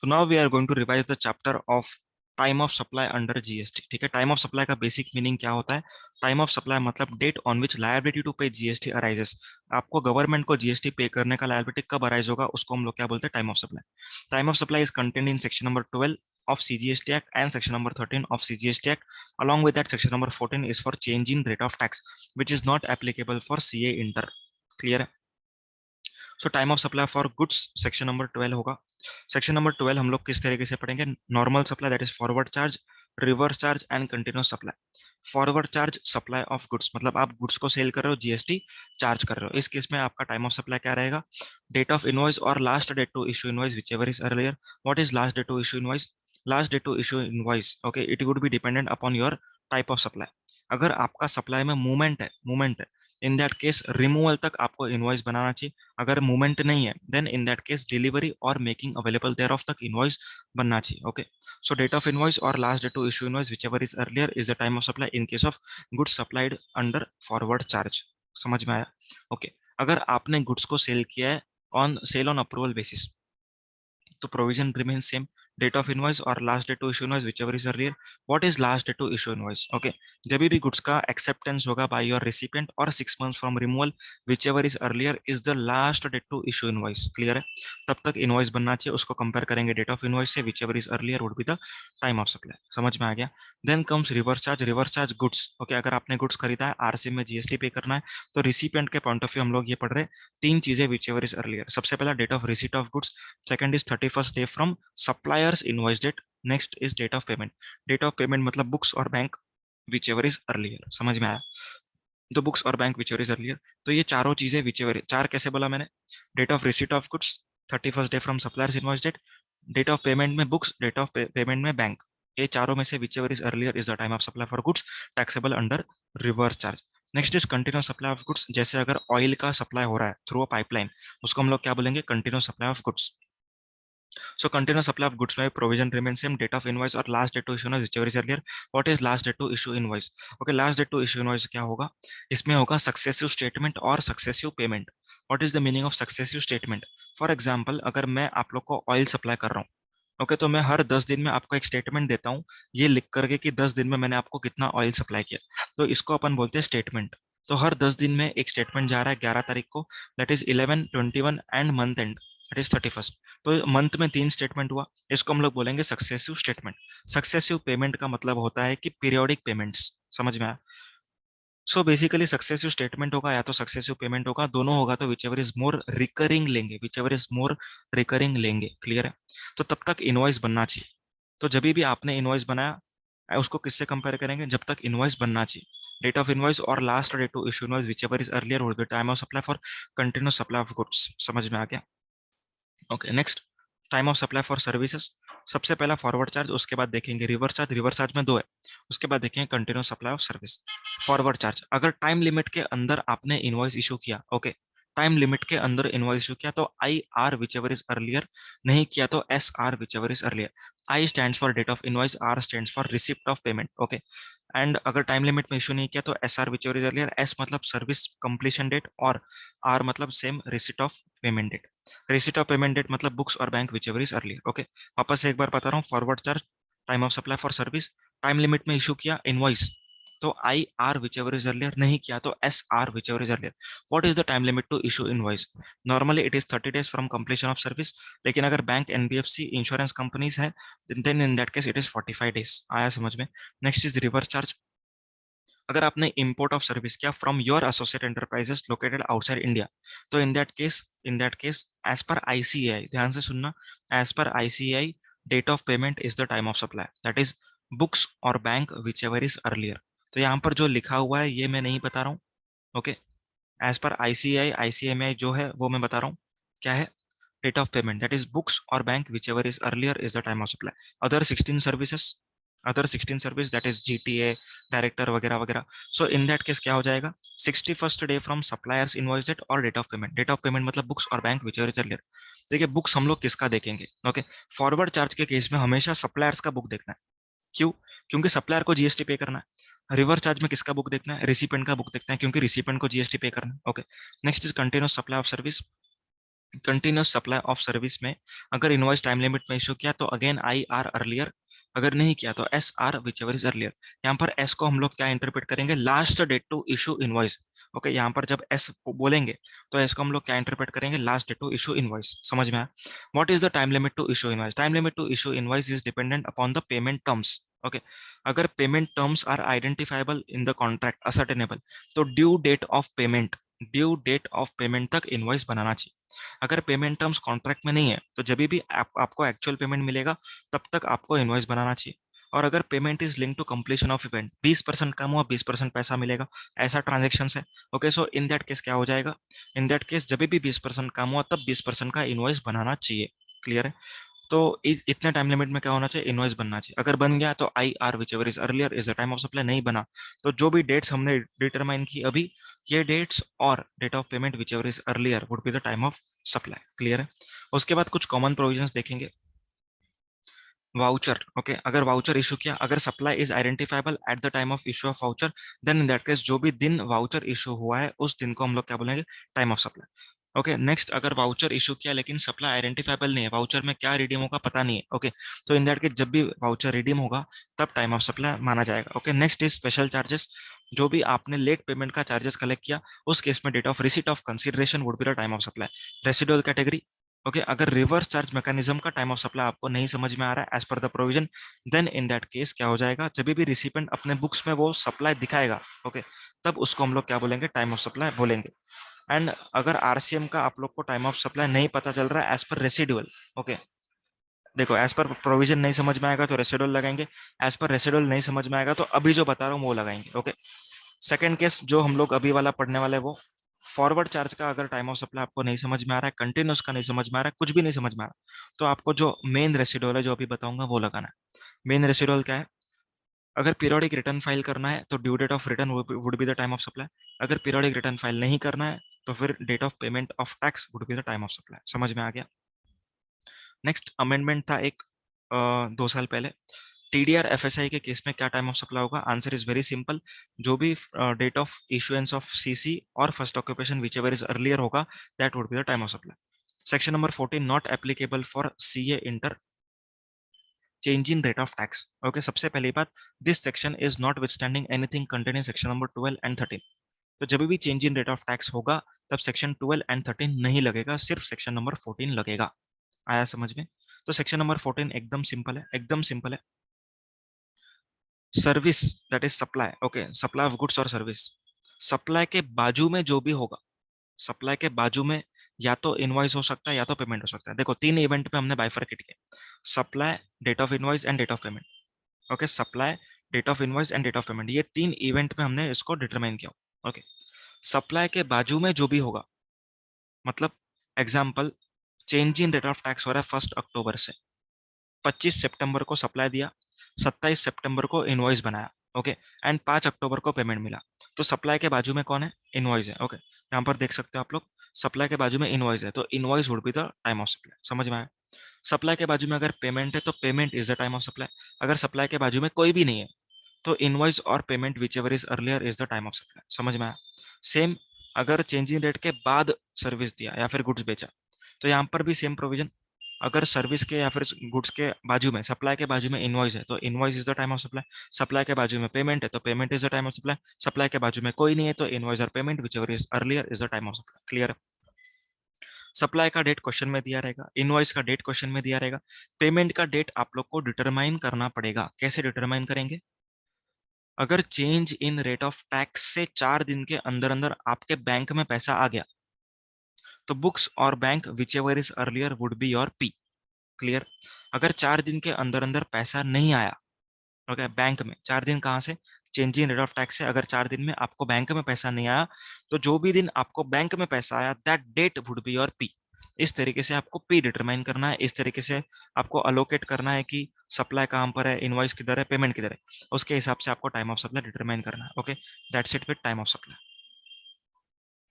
So now we are going to revise the chapter of time of supply under GST. ठीक है, time of supply का basic meaning क्या होता है? Time of supply मतलब date on which liability to pay GST arises. आपको government को GST pay करने का लायबिलिटी कब अराइज होगा, उसको हम लोग क्या बोलते हैं? Time of supply. Time of supply is contained in section number 12 of CGST Act and section number 13 of CGST Act. Along with that, section number 14 is for change in rate of tax, which is not applicable for CA inter. Clear है? सो time of supply for goods section number 12 होगा। Section number 12 हम लोग किस तरीके से पढ़ेंगे? Normal supply, that is forward charge, reverse charge and continuous supply. Forward charge supply of goods मतलब आप गुड्स को सेल कर रहे हो, जीएसटी चार्ज कर रहे हो। इस केस में आपका टाइम ऑफ सप्लाई क्या रहेगा? डेट ऑफ इनवॉइस और last date to issue invoice, whichever is earlier. What is last date to issue invoice? Last date to issue invoice, okay, it would be dependent upon your type of supply. अगर आपका supply में movement है, इन that case removal तक आपको invoice बनाना चाहिए। अगर movement नहीं है, then in that case delivery और मेकिंग अवेलेबल देयर ऑफ तक इनवॉइस बनना चाहिए। Okay, so date of invoice और last date to issue invoice, whichever is earlier, is the time of supply in case of goods supplied under forward charge. समझ में आया? Okay, अगर आपने goods को सेल किया है on sale on approval basis, तो provision remain same, date of invoice और last date to issue invoice, whichever is earlier. What is last date to issue invoice? Okay, जब भी गुड्स का एक्सेप्टेंस होगा by your recipient और 6 months from removal, whichever is earlier is the last date to issue invoice. Clear है? तब तक invoice बनना चाहिए, उसको कंपेयर करेंगे डेट ऑफ इनवॉइस से, whichever is earlier would be the time of supply. समझ में आ गया? Then comes reverse charge. Reverse charge goods, okay, अगर आपने गुड्स खरीदा है, आरसी में जीएसटी पे करना है, तो रिसिपिएंट के पॉइंट ऑफ व्यू हम लोग ये पढ़ रहे हैं तीन चीजें, व्हिचएवर इज अर्लियर। सबसे पहला date of receipt of goods, second is 31st day from suppliers invoice date, next is date of payment। date of payment मतलब बुक्स और बैंक, whichever is earlier। समझ में आया? तो बुक्स और बैंक whichever is earlier, तो ये चारों चीजें whichever, चार कैसे बोला मैंने? Date of receipt of goods, 31st day from suppliers invoice date, date of payment में बुक्स, डेट ऑफ पेमेंट में बैंक। ये चारों में से whichever is earlier is the time of supply for goods taxable under reverse charge। Next is continuous supply of goods. जैसे अगर oil का supply हो रहा है थ्रू अ पाइपलाइन, उसको हम लोग क्या बोलेंगे? Continuous supply of goods. So continuous supply of goods में provision remains same, date of invoice और last date to issue invoice, whichever is earlier। What is last date to issue invoice? Okay, last date to issue invoice क्या होगा? इसमें होगा successive statement और successive payment। What is the meaning of successive statement? For example, अगर मैं आप लोग को ऑयल सप्लाई कर रहा हूँ, ओके, तो मैं हर 10 दिन में आपको एक स्टेटमेंट देता हूँ, ये लिख करके कि 10 दिन में मैंने आपको कितना ऑयल सप्लाई किया, तो इसको अपन बोलते हैं स्टेटमेंट। तो हर 10 दिन में एक स्टेटमेंट जा रहा है 11 तारीख को, that is 11, 21 and month and, that is 31st। तो मंथ में 3 स्टेटमेंट हुआ, इसको हम लोग बोलेंगे सक्सेसिव स्टेटमेंट। सक्सेसिव पेमेंट का मतलब होता है कि पीरियोडिक पेमेंट्स। समझ में आया? सो बेसिकली सक्सेसिव स्टेटमेंट होगा या तो सक्सेसिव पेमेंट होगा, दोनों होगा तो विचएवर इज मोर रिकरिंग लेंगे, विचएवर इज मोर रिकरिंग लेंगे। क्लियर है? तो तब तक इनवॉइस बनना चाहिए। तो जब भी आपने इनवॉइस बनाया, उसको किससे कंपेयर करेंगे? जब तक इनवॉइस बनना चाहिए। डेट ऑफ इनवॉइस और last date to issue invoice, whichever is earlier would be time of supply for continuous supply of goods. समझ में आ गया? Okay, next time of supply for services. सबसे पहला फॉरवर्ड चार्ज, उसके बाद देखेंगे रिवर्स चार्ज, रिवर्स चार्ज में दो है, उसके बाद देखेंगे continuous supply of service. Forward charge, अगर टाइम लिमिट के अंदर आपने इनवॉइस इशू किया, ओके, टाइम लिमिट के अंदर इनवॉइस इशू किया तो I R whichever is earlier, नहीं किया तो S R whichever is earlier. I stands for date of invoice, R stands for receipt of payment. Okay, and अगर time limit में issue नहीं किया तो S R whichever is earlier, S मतलब service completion date और R मतलब same receipt of payment date. Receipt of payment date मतलब books और bank whichever is earlier. Okay, वापस से एक बार बता रहा हूँ, forward charge, time of supply for service, time limit में इशू किया इनवॉइस तो I R whichever is earlier, नहीं किया तो S R whichever is earlier. What is the time limit to issue invoice? Normally it is 30 days from completion of service, लेकिन अगर bank, NBFC, insurance companies है, then in that case it is 45 days। आया समझ में? Next is reverse charge. अगर आपने import of service किया from your associate enterprises located outside India, तो in that case as per ICAI, ध्यान से सुनना, as per ICAI date of payment is the time of supply, that is books और bank whichever is earlier. तो यहाँ पर जो लिखा हुआ है ये मैं नहीं बता रहा हूँ, okay, as per ICI ICMI जो है वो मैं बता रहा हूँ। क्या है? Date of payment, that is books और bank whichever is earlier is the time of supply. Other 16 service that is GTA, director वगैरह वगैरह। सो इन दैट केस क्या हो जाएगा? 61st day from suppliers invoice date और date of payment. Date of payment मतलब books और bank whichever is earlier. देखिए, books हम लोग किसका देखेंगे? ओके, फॉरवर्ड चार्ज के केस में हमेशा सप्लायर्स का बुक देखना है। क्यों? क्योंकि सप्लायर को जीएसटी पे करना है। रिवर्स चार्ज में किसका बुक देखना है? रिसिपेंट का बुक देखना है, क्योंकि रिसिपेंट को जीएसटी पे करना है। Okay, next is continuous supply of service. Continuous supply of service में अगर इनवॉइस टाइम लिमिट में इशू किया तो अगेन आई आर अर्लियर, अगर नहीं किया तो S R whichever is earlier. यहाँ पर एस को हम लोग क्या इंटरप्रेट करेंगे, last date to issue invoice. Okay, यहाँ पर जब एस बोलेंगे तो एस को हम लोग क्या इंटरप्रेट करेंगे, last date to issue invoice. समझ में आया? What is the time limit to issue invoice? Time limit to issue invoice is dependent upon the payment terms. Okay, अगर payment terms are identifiable in the contract ascertainable, तो due date of payment तक invoice बनाना चाहिए। अगर payment terms contract में नहीं है तो जब भी आपको एक्चुअल पेमेंट मिलेगा तब तक आपको इनवॉइस बनाना चाहिए। और अगर payment is link to completion of event, 20% कम हुआ 20% पैसा मिलेगा, ऐसा ट्रांजेक्शन है। Okay, so in that case क्या हो जाएगा, इन दैट केस जब भी 20% कम हुआ तब 20% का इनवॉइस बनाना चाहिए। क्लियर है? तो इतने टाइम लिमिट में क्या होना चाहिए, इनवॉइस बनना चाहिए। अगर बन गया तो I are whichever is earlier is the time of supply, नहीं बना तो जो भी डेट्स हमने डिटरमाइन की अभी, ये डेट्स और date of payment whichever is earlier would be the time of supply. Clear है? उसके बाद कुछ कॉमन प्रोविजंस देखेंगे। वाउचर, ओके, अगर वाउचर इशू किया, अगर supply is identifiable at the time of issue of voucher, then in that case जो भी दिन वाउचर इशू हुआ है उस दिन को हम लोग क्या बोलेंगे, time of supply. Okay, next, अगर वाउचर इशू किया लेकिन सप्लाई आइडेंटिफाइबल नहीं है, वाउचर में क्या रिडीम होगा पता नहीं है, ओके, तो इन दैट केस जब भी वाउचर रिडीम होगा तब टाइम ऑफ सप्लाई माना जाएगा। Okay, next is special charges, जो भी आपने लेट पेमेंट का चार्जेस कलेक्ट किया उस केस में date of receipt of consideration would be the time of supply. Residual category, okay, अगर रिवर्स चार्ज मैकेनिज्म का टाइम ऑफ सप्लाई आपको नहीं समझ में आ रहा है as per the provision, then in that case क्या हो जाएगा, जब भी रिसिपेंट अपने बुक्स में वो सप्लाई दिखाएगा, ओके, तब उसको हम लोग क्या बोलेंगे, टाइम ऑफ सप्लाई बोलेंगे। एंड अगर आरसीएम का आप लोग को टाइम ऑफ सप्लाई नहीं पता चल रहा है एज पर रेसिडुअल, ओके, देखो, एज पर प्रोविजन नहीं समझ में आएगा तो रेसिडुअल लगाएंगे, एज पर रेसिडुअल नहीं समझ में आएगा तो अभी जो बता रहा हूँ वो लगाएंगे। ओके, सेकंड केस जो हम लोग अभी वाला पढ़ने वाले वो फॉरवर्ड चार्ज का, अगर टाइम ऑफ सप्लाई आपको नहीं समझ में आ रहा है, कंटिन्यूस का नहीं समझ में आ रहा है, कुछ भी नहीं समझ में आ रहा, तो आपको जो मेन रेसिडुअल है जो अभी बताऊंगा वो लगाना है। मेन रेसिडुअल क्या है, अगर पीरियोडिक रिटर्न फाइल करना है तो due date of return would be the time of supply. अगर पीरियोडिक रिटर्न फाइल नहीं करना है तो फिर date of payment of tax would be the time of supply. समझ में आ गया? नेक्स्ट अमेंडमेंट था एक 2 साल पहले, टीडीआर एफएसआई के केस में क्या टाइम ऑफ सप्लाई होगा? आंसर इज वेरी सिंपल, जो भी date of issuance of CC और first occupation whichever is earlier होगा that would be the time of supply. Section number 14 not applicable for CA inter change in rate of tax. Okay, सबसे पहली बात, this section is notwithstanding anything contain in section number 12 and 13। तो जब भी change in rate of tax होगा तब section 12 and 13 नहीं लगेगा, सिर्फ सेक्शन नंबर 14 लगेगा। आया समझ में? तो सेक्शन नंबर 14 एकदम सिंपल है, एकदम सिंपल है। Service that is supply, okay, supply of goods और सर्विस, सप्लाई के बाजू में जो भी होगा, सप्लाई के बाजू में या तो इनवॉइस हो सकता है या तो पेमेंट हो सकता है। देखो, 3 इवेंट पे हमने बाइफरकेट किया, supply, date of invoice and date of payment. Okay, supply, date of invoice and date of payment, ये 3 इवेंट में हमने इसको डिटरमाइन किया। ओके, सप्लाई के बाजू में जो भी होगा, मतलब example, change in rate of tax हो रहा है 1 अक्टूबर से, 25 सितंबर को सप्लाई दिया, 27 सितंबर को इनवॉइस बनाया, ओके, एंड 5 अक्टूबर को पेमेंट मिला, तो सप्लाई के बाजू में कौन है, इनवॉइस है। ओके, यहाँ पर देख सकते हो आप लोग, सप्लाई के बाजू में इनवॉइस है तो invoice would be the time of supply. समझ में आया? सप्लाई के बाजू में अगर पेमेंट है तो payment is the time of supply. अगर सप्लाई के बाजू में कोई भी नहीं है तो इनवॉइस और payment whichever is earlier is the time of supply. समझ में आया? सेम, अगर चेंजिंग रेट के बाद सर्विस दिया या फिर गुड्स बेचा तो यहाँ पर भी सेम प्रोविजन, अगर सर्विस के या फिर गुड्स के बाजू में, सप्लाई के बाजू में इनवॉइस है तो invoice is the time of supply, supply के बाजू में पेमेंट है तो payment is the time of supply, supply के बाजू में कोई नहीं है तो इनवॉइस और payment whichever is earlier is the time of supply. Clear? Supply का डेट क्वेश्चन में दिया रहेगा, इनवॉइस का डेट क्वेश्चन में दिया रहेगा, पेमेंट का डेट आप लोग को डिटरमाइन करना पड़ेगा। कैसे डिटरमाइन करेंगे? अगर change in rate of tax से 4 दिन के अंदर अंदर आपके बैंक में पैसा आ गया तो बुक्स और bank which ever is earlier would be your P. Clear? अगर 4 दिन के अंदर अंदर पैसा नहीं आया, ओके, बैंक में 4 दिन कहाँ से, change in rate of tax से, अगर 4 दिन में आपको बैंक में पैसा नहीं आया तो जो भी दिन आपको बैंक में पैसा आया that date would be your P. इस तरीके से आपको पी डिटरमाइन करना है, इस तरीके से आपको अलोकेट करना है कि सप्लाई कहाँ पर है, इनवॉइस किधर है, पेमेंट किधर है, उसके हिसाब से आपको टाइम ऑफ सप्लाई डिटरमाइन करना है। Okay, that's it with time of supply.